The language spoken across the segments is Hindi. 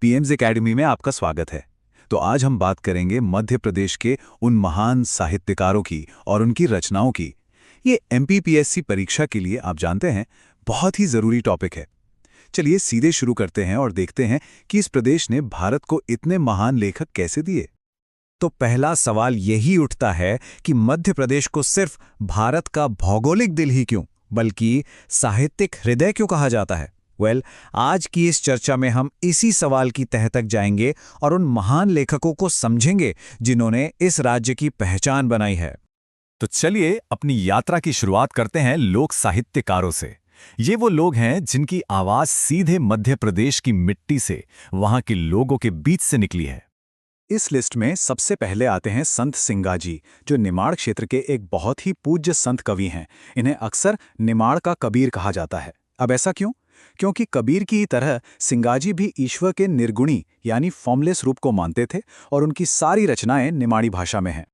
पीएम्स एकेडमी में आपका स्वागत है। तो आज हम बात करेंगे मध्य प्रदेश के उन महान साहित्यकारों की और उनकी रचनाओं की। ये एमपीपीएससी परीक्षा के लिए आप जानते हैं बहुत ही जरूरी टॉपिक है। चलिए सीधे शुरू करते हैं और देखते हैं कि इस प्रदेश ने भारत को इतने महान लेखक कैसे दिए। तो पहला सवाल यही उठता है कि मध्य प्रदेश को सिर्फ भारत का भौगोलिक दिल ही क्यों, बल्कि साहित्यिक हृदय क्यों कहा जाता है? आज की इस चर्चा में हम इसी सवाल की तह तक जाएंगे और उन महान लेखकों को समझेंगे जिन्होंने इस राज्य की पहचान बनाई है। तो चलिए अपनी यात्रा की शुरुआत करते हैं लोक साहित्यकारों से। ये वो लोग हैं जिनकी आवाज सीधे मध्य प्रदेश की मिट्टी से, वहां के लोगों के बीच से निकली है। इस लिस्ट में सबसे पहले आते हैं संत सिंगाजी, जो निमाड़ क्षेत्र के एक बहुत ही पूज्य संत कवि हैं। इन्हें अक्सर निमाड़ का कबीर कहा जाता है। अब ऐसा क्यों? क्योंकि कबीर की ही तरह सिंगाजी भी ईश्वर के निर्गुणी यानी फॉर्मलेस रूप को मानते थे और उनकी सारी रचनाएं निमाड़ी भाषा में हैं।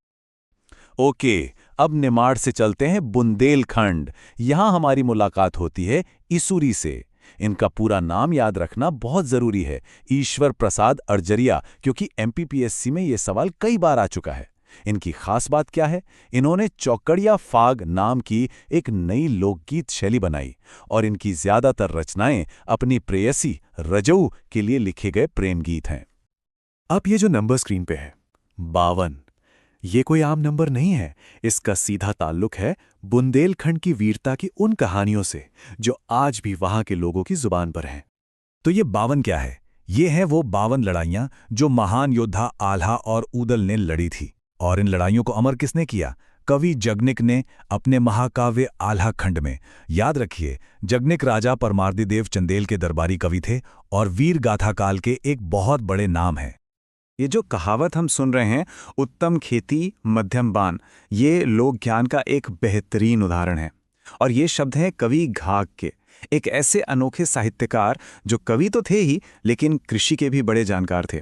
ओके, अब निमाड़ से चलते हैं बुंदेलखंड। यहां हमारी मुलाकात होती है इसूरी से। इनका पूरा नाम याद रखना बहुत जरूरी है, ईश्वर प्रसाद अर्जरिया, क्योंकि एमपीपीएससी में यह सवाल कई बार आ चुका है। इनकी खास बात क्या है? इन्होंने चौकड़िया फाग नाम की एक नई लोकगीत शैली बनाई और इनकी ज्यादातर रचनाएं अपनी प्रेयसी रजऊ के लिए लिखे गए प्रेम गीत हैं। अब ये जो नंबर स्क्रीन पे है 52, ये कोई आम नंबर नहीं है। इसका सीधा ताल्लुक है बुंदेलखंड की वीरता की उन कहानियों से जो आज भी वहां के लोगों की जुबान पर हैं। तो ये 52 क्या है? ये हैं वो 52 लड़ाइयां जो महान योद्धा आल्हा और ऊदल ने लड़ी थी। और इन लड़ाइयों को अमर किसने किया? कवि जगनिक ने अपने महाकाव्य आल्हा खंड में। याद रखिए, जगनिक राजा परमार्दिदेव चंदेल के दरबारी कवि थे और वीर गाथा काल के एक बहुत बड़े नाम हैं। ये जो कहावत हम सुन रहे हैं, उत्तम खेती मध्यम बान, ये लोक ज्ञान का एक बेहतरीन उदाहरण है। और ये शब्द हैं कवि घाघ के, एक ऐसे अनोखे साहित्यकार जो कवि तो थे ही लेकिन कृषि के भी बड़े जानकार थे।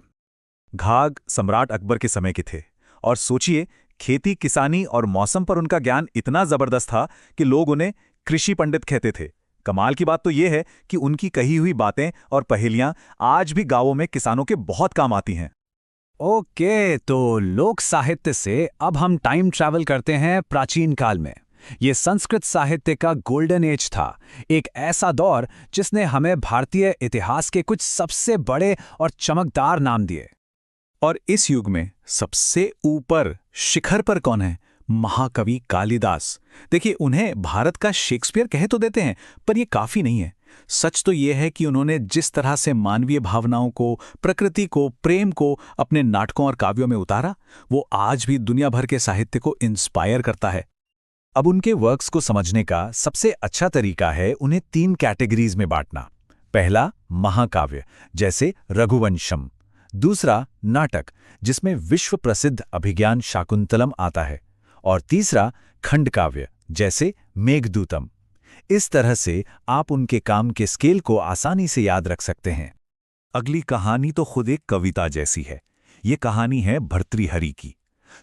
घाघ सम्राट अकबर के समय के थे और सोचिए, खेती किसानी और मौसम पर उनका ज्ञान इतना जबरदस्त था कि लोग उन्हें कृषि पंडित कहते थे। कमाल की बात तो यह है कि उनकी कही हुई बातें और पहेलियां आज भी गांवों में किसानों के बहुत काम आती हैं। ओके, तो लोक साहित्य से अब हम टाइम ट्रैवल करते हैं प्राचीन काल में। ये संस्कृत साहित्य का गोल्डन एज था, एक ऐसा दौर जिसने हमें भारतीय इतिहास के कुछ सबसे बड़े और चमकदार नाम दिए। और इस युग में सबसे ऊपर शिखर पर कौन है? महाकवि कालिदास। देखिए, उन्हें भारत का शेक्सपियर कह तो देते हैं, पर यह काफी नहीं है। सच तो यह है कि उन्होंने जिस तरह से मानवीय भावनाओं को, प्रकृति को, प्रेम को अपने नाटकों और काव्यों में उतारा, वो आज भी दुनिया भर के साहित्य को इंस्पायर करता है। अब उनके वर्क्स को समझने का सबसे अच्छा तरीका है उन्हें 3 कैटेगरीज में बांटना। पहला, महाकाव्य जैसे रघुवंशम। दूसरा, नाटक जिसमें विश्व प्रसिद्ध अभिज्ञान शाकुंतलम आता है। और तीसरा, खंडकाव्य जैसे मेघदूतम। इस तरह से आप उनके काम के स्केल को आसानी से याद रख सकते हैं। अगली कहानी तो खुद एक कविता जैसी है। ये कहानी है भर्तृहरि की।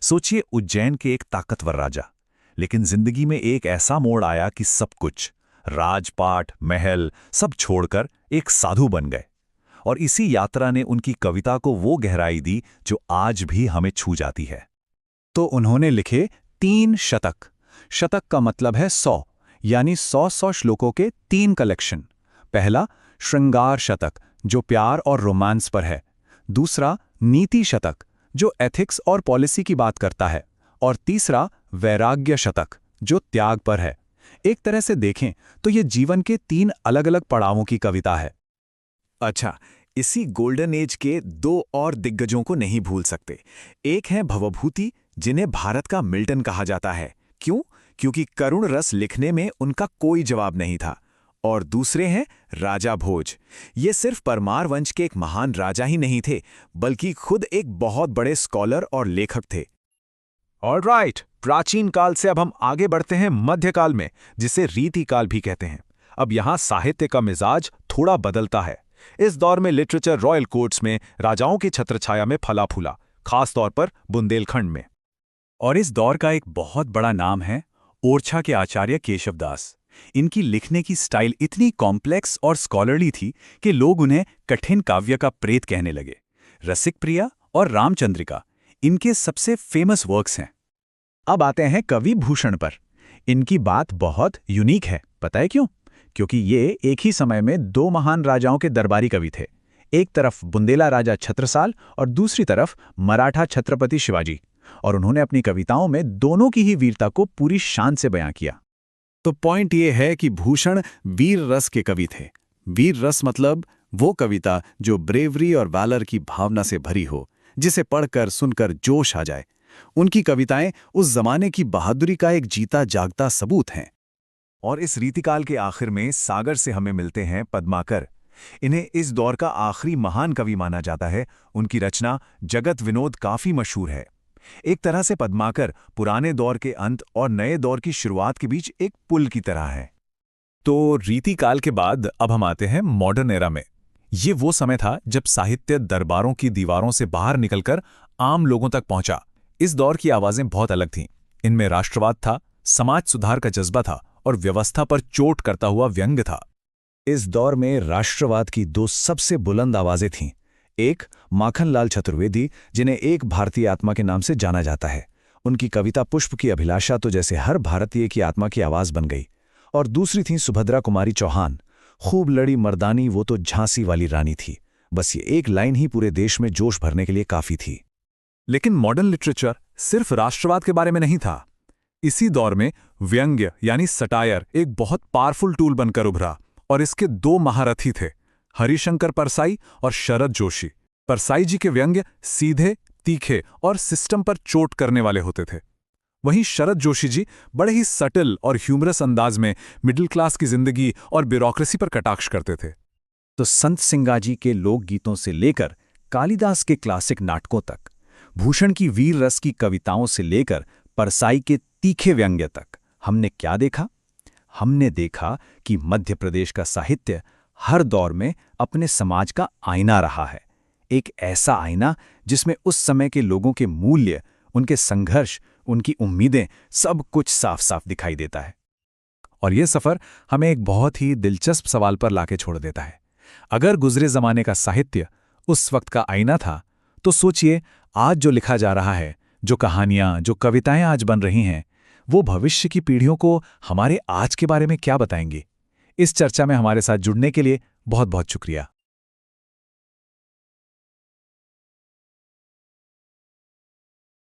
सोचिए, उज्जैन के एक ताकतवर राजा, लेकिन जिंदगी में एक ऐसा मोड़ आया कि सब कुछ, राजपाट, महल, सब छोड़कर एक साधु बन गए। और इसी यात्रा ने उनकी कविता को वो गहराई दी जो आज भी हमें छू जाती है। तो उन्होंने लिखे 3 शतक। शतक का मतलब है 100, यानी 100 श्लोकों के 3 कलेक्शन। पहला, श्रृंगार शतक, जो प्यार और रोमांस पर है। दूसरा, नीति शतक, जो एथिक्स और पॉलिसी की बात करता है। और तीसरा, वैराग्य शतक, जो त्याग पर है। एक तरह से देखें तो ये जीवन के 3 अलग अलग पड़ावों की कविता है। अच्छा, इसी गोल्डन एज के 2 और दिग्गजों को नहीं भूल सकते। एक है भवभूति, जिन्हें भारत का मिल्टन कहा जाता है। क्यों? क्योंकि करुण रस लिखने में उनका कोई जवाब नहीं था। और दूसरे हैं राजा भोज। ये सिर्फ परमार वंश के एक महान राजा ही नहीं थे, बल्कि खुद एक बहुत बड़े स्कॉलर और लेखक थे। ऑलराइट, प्राचीन काल से अब हम आगे बढ़ते हैं मध्यकाल में, जिसे रीतिकाल भी कहते हैं। अब यहाँ साहित्य का मिजाज थोड़ा बदलता है। इस दौर में लिटरेचर रॉयल कोर्ट्स में राजाओं की छत्रछाया में फला फूला, खास तौर पर बुंदेलखंड में। और इस दौर का एक बहुत बड़ा नाम है ओरछा के आचार्य केशवदास। इनकी लिखने की स्टाइल इतनी कॉम्प्लेक्स और स्कॉलरली थी कि लोग उन्हें कठिन काव्य का प्रेत कहने लगे। रसिक प्रिया और रामचंद्रिका इनके सबसे फेमस वर्क्स हैं। अब आते हैं कवि भूषण पर। इनकी बात बहुत यूनिक है, पता है क्यों? क्योंकि ये एक ही समय में दो महान राजाओं के दरबारी कवि थे। एक तरफ बुंदेला राजा छत्रसाल और दूसरी तरफ मराठा छत्रपति शिवाजी, और उन्होंने अपनी कविताओं में दोनों की ही वीरता को पूरी शान से बयां किया। तो पॉइंट ये है कि भूषण वीर रस के कवि थे। वीर रस मतलब वो कविता जो ब्रेवरी और वैलर की भावना से भरी हो, जिसे पढ़कर सुनकर जोश आ जाए। उनकी कविताएं उस जमाने की बहादुरी का एक जीता जागता सबूत हैं। और इस रीतिकाल के आखिर में सागर से हमें मिलते हैं पद्माकर। इन्हें इस दौर का आखिरी महान कवि माना जाता है। उनकी रचना जगत विनोद काफी मशहूर है। एक तरह से पद्माकर पुराने दौर के अंत और नए दौर की शुरुआत के बीच एक पुल की तरह है। तो रीतिकाल के बाद अब हम आते हैं मॉडर्न एरा में। ये वो समय था जब साहित्य दरबारों की दीवारों से बाहर निकलकर आम लोगों तक पहुंचा। इस दौर की आवाजें बहुत अलग थीं। इनमें राष्ट्रवाद था, समाज सुधार का जज्बा था और व्यवस्था पर चोट करता हुआ व्यंग्य था। इस दौर में राष्ट्रवाद की दो सबसे बुलंद आवाजें थीं। एक माखनलाल चतुर्वेदी, जिन्हें एक भारतीय आत्मा के नाम से जाना जाता है। उनकी कविता पुष्प की अभिलाषा तो जैसे हर भारतीय की आत्मा की आवाज बन गई। और दूसरी थी सुभद्रा कुमारी चौहान। खूब लड़ी मर्दानी, वो तो झांसी वाली रानी थी। बस ये एक लाइन ही पूरे देश में जोश भरने के लिए काफी थी। लेकिन मॉडर्न लिटरेचर सिर्फ राष्ट्रवाद के बारे में नहीं था। इसी दौर में व्यंग्य यानी सटायर एक बहुत पावरफुल टूल बनकर उभरा, और इसके दो महारथी थे, हरिशंकर परसाई और शरद जोशी। परसाई जी के व्यंग्य सीधे, तीखे और सिस्टम पर चोट करने वाले होते थे। वहीं शरद जोशी जी बड़े ही सटल और ह्यूमरस अंदाज में मिडिल क्लास की जिंदगी और ब्यूरोक्रेसी पर कटाक्ष करते थे। तो संत सिंगाजी के लोकगीतों से लेकर कालिदास के क्लासिक नाटकों तक, भूषण की वीर रस की कविताओं से लेकर परसाई के तीखे व्यंग्य तक, हमने क्या देखा? हमने देखा कि मध्य प्रदेश का साहित्य हर दौर में अपने समाज का आईना रहा है। एक ऐसा आईना जिसमें उस समय के लोगों के मूल्य, उनके संघर्ष, उनकी उम्मीदें, सब कुछ साफ साफ दिखाई देता है। और ये सफर हमें एक बहुत ही दिलचस्प सवाल पर लाके छोड़ देता है। अगर गुजरे जमाने का साहित्य उस वक्त का आईना था, तो सोचिए आज जो लिखा जा रहा है, जो कहानियां, जो कविताएं आज बन रही हैं, वो भविष्य की पीढ़ियों को हमारे आज के बारे में क्या बताएंगी? इस चर्चा में हमारे साथ जुड़ने के लिए बहुत बहुत शुक्रिया।